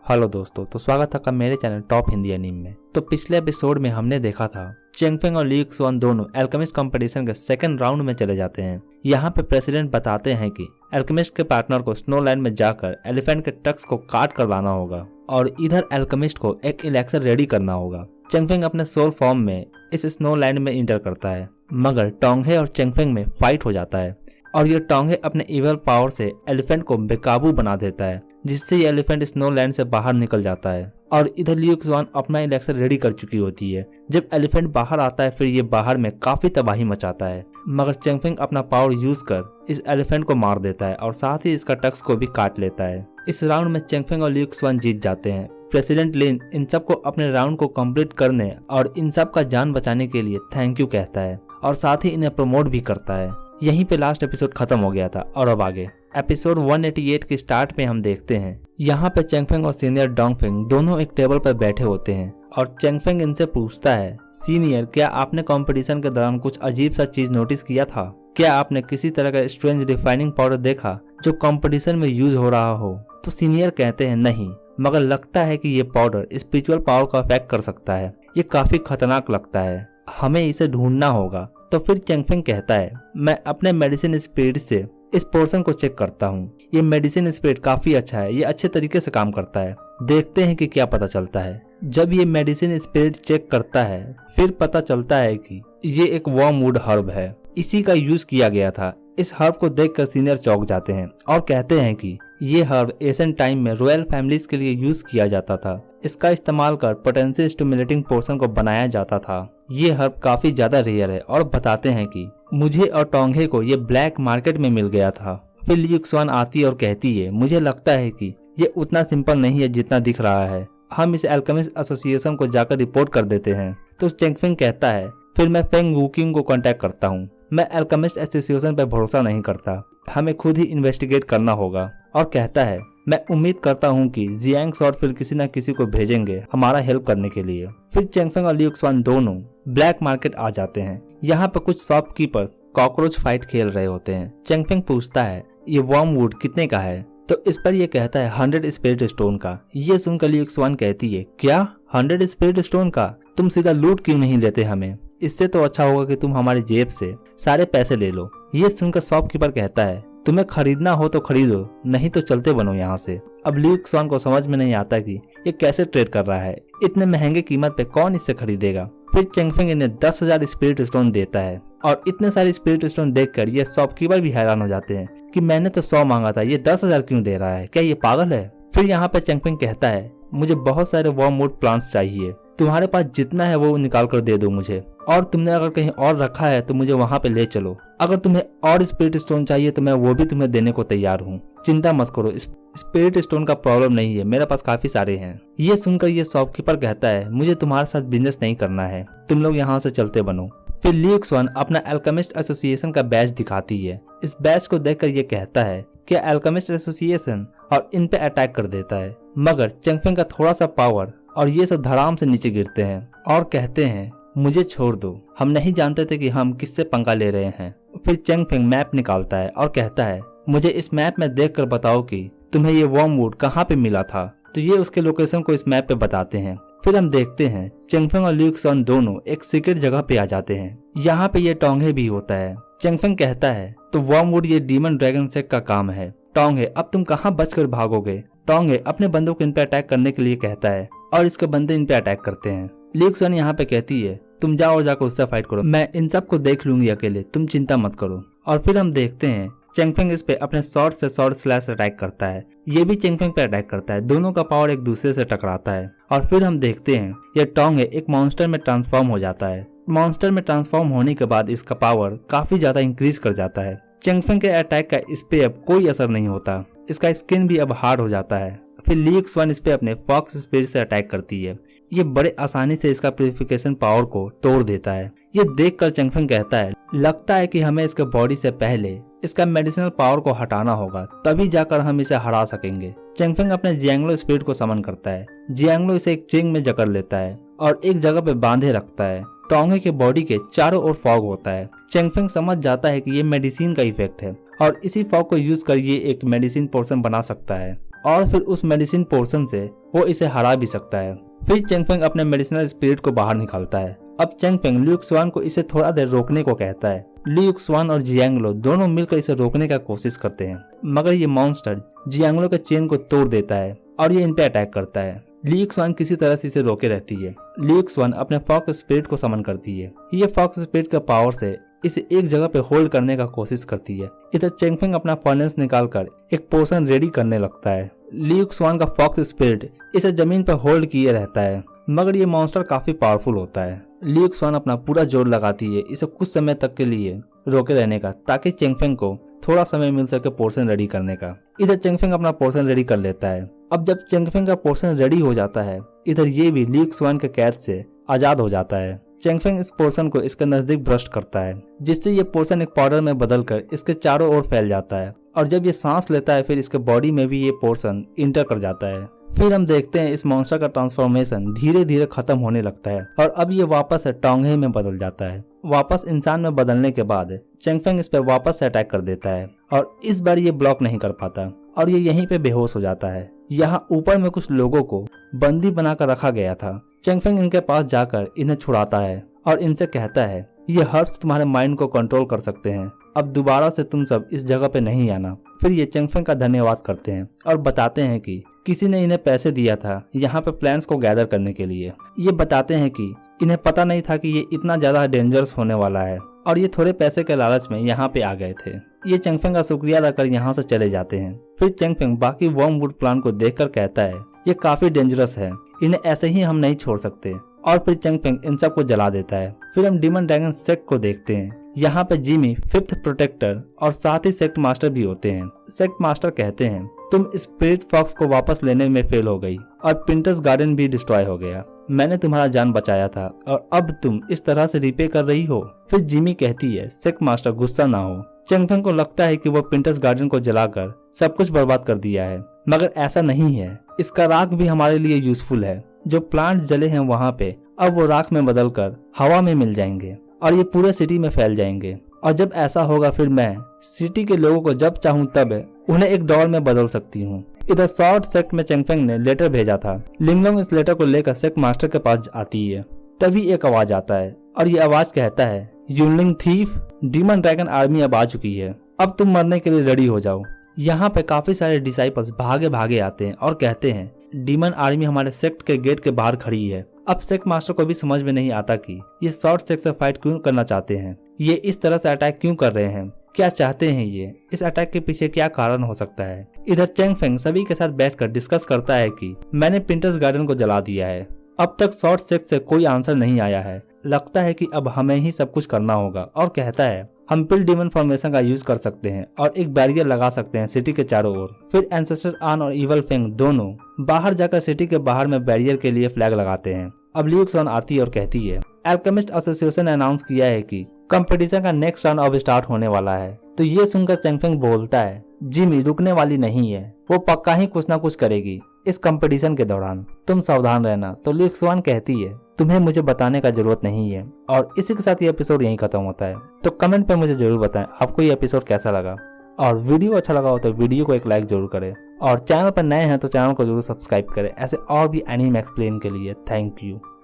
Hello दोस्तों, तो स्वागत है आपका मेरे चैनल टॉप हिंदी एनीमे में। तो पिछले एपिसोड में हमने देखा था चेंगफेंग और ली युक्सुआन दोनों एल्केमिस्ट कंपटीशन के सेकंड राउंड में चले जाते हैं। यहाँ पे प्रेसिडेंट बताते हैं कि एल्केमिस्ट के पार्टनर को स्नो लैंड में जाकर एलिफेंट के ट्रक्स को काट कर लाना होगा और इधर एल्केमिस्ट को एक इलेक्शन रेडी करना होगा। चेंगफेंग अपने सोल फॉर्म में इस स्नो लैंड में इंटर करता है, मगर टोंगहे और चेंगफेंग में फाइट हो जाता है और ये टोंगहे अपने इवल पावर से एलिफेंट को बेकाबू बना देता है, जिससे ये एलिफेंट स्नो लैंड से बाहर निकल जाता है। और इधर ली युक्सुआन अपना इलेक्शन रेडी कर चुकी होती है। जब एलिफेंट बाहर आता है फिर ये बाहर में काफी तबाही मचाता है, मगर चेंगफेंग अपना पावर यूज कर इस एलिफेंट को मार देता है और साथ ही इसका टक्स को भी काट लेता है। इस राउंड में चेंगफेंग और ली युक्सुआन जीत जाते हैं। प्रेसिडेंट लिन इन सब को अपने राउंड को कंप्लीट करने और इन सब का जान बचाने के लिए थैंक यू कहता है और साथ ही इन्हें प्रमोट भी करता है। यहीं पे लास्ट एपिसोड खत्म हो गया था और अब आगे एपिसोड 188 के स्टार्ट में हम देखते हैं यहाँ पे चेंगफेंग और सीनियर डोंगफेंग दोनों एक टेबल पर बैठे होते हैं और चेंगफेंग इनसे पूछता है, सीनियर क्या आपने कंपटीशन के दौरान कुछ अजीब सा चीज नोटिस किया था? क्या आपने किसी तरह का स्ट्रेंज रिफाइनिंग पाउडर देखा जो कंपटीशन में यूज हो रहा हो? तो सीनियर कहते हैं नहीं, मगर लगता है कि ये पाउडर स्पिरिचुअल पावर का अफेक्ट कर सकता है। ये काफी खतरनाक लगता है, हमें इसे ढूंढना होगा। तो फिर चेंगफेंग कहता है, मैं अपने मेडिसिन स्पिरिट से इस पोर्शन को चेक करता हूँ। ये मेडिसिन स्पिरिट काफी अच्छा है, ये अच्छे तरीके से काम करता है। देखते हैं कि क्या पता चलता है। जब ये मेडिसिन स्पिरिट चेक करता है फिर पता चलता है कि ये एक वर्मवुड हर्ब है, इसी का यूज किया गया था। इस हर्ब को देखकर सीनियर चौंक जाते हैं और कहते हैं कि ये हर्ब एशियंट टाइम में रॉयल फैमिलीज के लिए यूज किया जाता था। इसका इस्तेमाल कर पोटेंशियल स्टिमुलेटिंग पोर्शन को बनाया जाता था। ये हर्ब काफी ज्यादा रेयर है और बताते हैं कि मुझे और टोंगहे को ये ब्लैक मार्केट में मिल गया था। फिर ली युक्सुआन आती है और कहती है, मुझे लगता है कि ये उतना सिंपल नहीं है जितना दिख रहा है। हम इस एल्केमिस्ट एसोसिएशन को जाकर रिपोर्ट कर देते हैं। तो चेंगफेंग कहता है, फिर मैं फेंग वुकिंग को कांटेक्ट करता हूँ। मैं एल्केमिस्ट एसोसिएशन पर भरोसा नहीं करता, हमें खुद ही इन्वेस्टिगेट करना होगा। और कहता है, मैं उम्मीद करता हूँ कि जियांग शॉर्ट फिर किसी न किसी को भेजेंगे हमारा हेल्प करने के लिए। फिर चेंगफेंग और ली युक्सुआन दोनों ब्लैक मार्केट आ जाते हैं। यहाँ पर कुछ शॉपकीपर्स कॉकरोच फाइट खेल रहे होते हैं। चेंगफेंग पूछता है, ये वर्मवुड कितने का है? तो इस पर ये कहता है 100 स्पिरिट स्टोन का। ये सुनकर ली युक्सुआन कहती है, क्या 100 स्पिरिट स्टोन का? तुम सीधा लूट क्यों नहीं लेते हमें? इससे तो अच्छा होगा कि तुम हमारी जेब से सारे पैसे ले लो। ये सुनकर शॉपकीपर कहता है, तुम्हें खरीदना हो तो खरीदो, नहीं तो चलते बनो यहाँ से। अब ली युक्सुआन को समझ में नहीं आता कि ये कैसे ट्रेड कर रहा है, इतने महंगे कीमत पे कौन इससे खरीदेगा। फिर चेंगफेंग इन्हें 10,000 स्पिरिट स्टोन देता है और इतने सारे स्पिरिट स्टोन देखकर ये शॉपकीपर भी हैरान हो जाते हैं कि मैंने तो 100 मांगा था, ये 10,000 क्यों दे रहा है? क्या ये पागल है? फिर यहाँ पे चेंगफेंग कहता है, मुझे बहुत सारे वर्मवुड प्लांट्स चाहिए, तुम्हारे पास जितना है वो निकाल कर दे दो मुझे, और तुमने अगर कहीं और रखा है तो मुझे वहाँ पे ले चलो। अगर तुम्हें और स्पिरिट स्टोन चाहिए तो मैं वो भी तुम्हें देने को तैयार हूँ। चिंता मत करो, स्पिरिट स्टोन का प्रॉब्लम नहीं है, मेरे पास काफी सारे हैं। ये सुनकर ये शॉपकीपर कहता है, मुझे तुम्हारे साथ बिजनेस नहीं करना है, तुम लोग यहाँ से चलते बनो। फिर ली युक्सुआन अपना एल्केमिस्ट एसोसिएशन का बैच दिखाती है। इस बैच को देखकर ये कहता है कि एल्केमिस्ट एसोसिएशन और इन पे अटैक कर देता है, मगर चेंगफेंग का थोड़ा सा पावर और ये सब धड़ाम से नीचे गिरते हैं और कहते हैं, मुझे छोड़ दो, हम नहीं जानते थे कि हम किससे पंगा ले रहे हैं। फिर चेंगफेंग मैप निकालता है और कहता है, मुझे इस मैप में देखकर बताओ कि तुम्हें ये वर्मवुड कहाँ पे मिला था। तो ये उसके लोकेशन को इस मैप पे बताते हैं। फिर हम देखते हैं चेंगफेंग और ली युक्सुआन दोनों एक सीक्रेट जगह पे आ जाते हैं। यहाँ पे ये टोंगहे भी होता है। चेंगफेंग कहता है, तो वर्मवुड ये डीमन ड्रैगन सेक का काम है। टोंगहे अब तुम कहाँ बचकर भागोगे? टोंगहे अपने बंदों को इन पे अटैक करने के लिए कहता है और इसके बंदे इन पे अटैक करते हैं। ली युक्सुआन यहाँ पे कहती है, तुम जाओ और जाकर उससे फाइट करो, मैं इन सब को देख लूंगी अकेले, तुम चिंता मत करो। और फिर हम देखते हैं चेंगफेंग इस पे अपने शॉर्ट से शॉर्ट स्लैश अटैक करता है। ये भी चेंगफेंग पे अटैक करता है, दोनों का पावर एक दूसरे से टकराता है। और फिर हम देखते हैं ये टोंगहे एक मॉन्स्टर में ट्रांसफॉर्म हो जाता है। मॉन्स्टर में ट्रांसफॉर्म होने के बाद इसका पावर काफी ज्यादा इंक्रीज कर जाता है। चेंगफेंग के अटैक का इस पे अब कोई असर नहीं होता, इसका स्किन भी अब हार्ड हो जाता है। फिर ली युक्सुआन इस पे अपने फॉक्स स्पिरिट से अटैक करती है। ये बड़े आसानी से इसका प्यूरिफिकेशन पावर को तोड़ देता है। ये देखकर चेंगफेंग कहता है, लगता है कि हमें इसके बॉडी से पहले इसका मेडिसिनल पावर को हटाना होगा, तभी जाकर हम इसे हरा सकेंगे। चेंगफेंग अपने जियांगलो स्पिरिट को समन करता है। जियांगलो इसे एक चिंग में जकड़ लेता है और एक जगह पे बांधे रखता है। टोंगहे के बॉडी के चारों ओर फॉग होता है। चेंगफेंग समझ जाता है कि ये मेडिसिन का इफेक्ट है और इसी फॉग को यूज कर ये एक मेडिसिन पोर्शन बना सकता है और फिर उस मेडिसिन पोर्शन से वो इसे हरा भी सकता है। फिर चेंगफेंग अपने मेडिसिनल स्पिरिट को बाहर निकालता है। अब चेंगफेंग लिu xuan को इसे थोड़ा देर रोकने को कहता है। लिu xuan और जियांगलो दोनों मिलकर इसे रोकने का कोशिश करते हैं, मगर ये मॉन्स्टर जियांगलो के चेन को तोड़ देता है और ये इन पे अटैक करता है। लिu xuan किसी तरह से इसे रोके रहती है। लिu xuan अपने फॉक्स स्पिरिट को समन करती है। ये फॉक्स स्पिरिट के पावर से इसे एक जगह पे होल्ड करने का कोशिश करती है। इधर चेंगफेंग अपना फर्नेस निकालकर एक पोशन रेडी करने लगता है। लिu xuan का फॉक्स स्पिरिट इसे जमीन पर होल्ड किए रहता है, मगर ये मॉन्स्टर काफी पावरफुल होता है। लिu xuan अपना पूरा जोर लगाती है इसे कुछ समय तक के लिए रोके रहने का, ताकि चेंगफेंग को थोड़ा समय मिल सके पोर्शन रेडी करने का। इधर चेंगफेंग अपना पोर्शन रेडी कर लेता है। अब जब चेंगफेंग का पोर्शन रेडी हो जाता है, इधर ये भी लिu xuan के कैद से आजाद हो जाता है। चेंगफेंग इस पोर्शन को इसके नजदीक ब्रश करता है, जिससे ये पोर्शन एक पाउडर में बदलकर इसके चारों ओर फैल जाता है, और जब ये सांस लेता है फिर इसके बॉडी में भी ये पोर्शन इंटर कर जाता है। फिर हम देखते हैं इस मॉन्स्टर का ट्रांसफॉर्मेशन धीरे धीरे खत्म होने लगता है और अब ये वापस टोंगे में बदल जाता है। वापस इंसान में बदलने के बाद चेंगफेंग इस पर वापस से अटैक कर देता है और इस बार ये ब्लॉक नहीं कर पाता और ये यहीं पे बेहोश हो जाता है। यहाँ ऊपर में कुछ लोगों को बंदी बनाकर रखा गया था। चेंगफेंग इनके पास जाकर इन्हें छुड़ाता है और इनसे कहता है ये हर्ब्स तुम्हारे माइंड को कंट्रोल कर सकते हैं, अब दोबारा से तुम सब इस जगह पे नहीं आना। फिर ये चेंगफेंग का धन्यवाद करते हैं और बताते हैं कि किसी ने इन्हें पैसे दिया था यहाँ पे प्लान्स को गैदर करने के लिए। ये बताते हैं कि इन्हें पता नहीं था कि ये इतना ज्यादा डेंजरस होने वाला है और ये थोड़े पैसे के लालच में यहाँ पे आ गए थे। ये चेंगफेंग का शुक्रिया अदा कर यहाँ से चले जाते हैं। फिर चेंगफेंग बाकी वर्मवुड प्लान को देखकर कहता है ये काफी डेंजरस है, इन्हें ऐसे ही हम नहीं छोड़ सकते, और फिर चेंगफेंग इन सब को जला देता है। फिर हम डीमन ड्रैगन सेक्ट को देखते हैं। यहाँ पे जिमी 5th प्रोटेक्टर और साथ ही सेक्ट मास्टर भी होते हैं। सेक्ट मास्टर कहते हैं तुम स्पिरिट फॉक्स को वापस लेने में फेल हो गई और पिंटर्स गार्डन भी डिस्ट्रॉय हो गया। मैंने तुम्हारा जान बचाया था और अब तुम इस तरह से रिपे कर रही हो। फिर जिमी कहती है सेक्ट मास्टर गुस्सा ना हो। चेंगफेंग को लगता है कि वो पिंटर्स गार्डन को जलाकर सब कुछ बर्बाद कर दिया है, मगर ऐसा नहीं है। इसका राख भी हमारे लिए यूजफुल है। जो प्लांट जले हैं वहाँ पे अब वो राख में बदलकर हवा में मिल जाएंगे और ये पूरे सिटी में फैल जाएंगे, और जब ऐसा होगा फिर मैं सिटी के लोगों को जब चाहूँ तब उन्हें एक डॉल में बदल सकती हूँ। इधर शॉर्ट सेक्ट में चेंगफेंग ने लेटर भेजा था। लिंगलोंग इस लेटर को लेकर सेक्ट मास्टर के पास आती है। तभी एक आवाज आता है और ये आवाज कहता है यूनलिंग थीफ, डीमन ड्रैगन आर्मी अब आ चुकी है, अब तुम मरने के लिए रेडी हो जाओ। यहाँ पे काफी सारे डिसाइपल्स भागे भागे आते हैं और कहते हैं डीमन आर्मी हमारे सेक्ट के गेट के बाहर खड़ी है। अब सेक्ट मास्टर को भी समझ में नहीं आता कि ये शॉर्ट सेक्ट से फाइट क्यों करना चाहते हैं, ये इस तरह से अटैक क्यों कर रहे हैं, क्या चाहते हैं ये, इस अटैक के पीछे क्या कारण हो सकता है। इधर चेंगफेंग सभी के साथ बैठकर डिस्कस करता है कि मैंने पिंटर्स गार्डन को जला दिया है, अब तक शॉर्ट सेक्ट से कोई आंसर नहीं आया है, लगता है कि अब हमें ही सब कुछ करना होगा, और कहता है हम पिल डीमन फॉर्मेशन का यूज कर सकते हैं और एक बैरियर लगा सकते हैं सिटी के चारों ओर। फिर एंसेस्टर आन और इवल फेंग दोनों बाहर जाकर सिटी के बाहर में बैरियर के लिए फ्लैग लगाते हैं। अब लिu xuan आती है और कहती है एल्केमिस्ट एसोसिएशन ने अनाउंस किया है कि कंपटीशन का नेक्स्ट राउंड अब स्टार्ट होने वाला है। तो ये सुनकर चेंगफेंग बोलता है जिमी रुकने वाली नहीं है, वो पक्का ही कुछ ना कुछ करेगी इस कंपटीशन के दौरान, तुम सावधान रहना। तो लिu xuan कहती है तुम्हें मुझे बताने का जरूरत नहीं है, और इसी के साथ ये एपिसोड यहीं खत्म होता है। तो कमेंट पे मुझे जरूर बताएं आपको ये एपिसोड कैसा लगा, और वीडियो अच्छा लगा हो तो वीडियो को एक लाइक जरूर करें, और चैनल पर नए हैं तो चैनल को जरूर सब्सक्राइब करें ऐसे और भी एनीमे एक्सप्लेन के लिए। Thank you.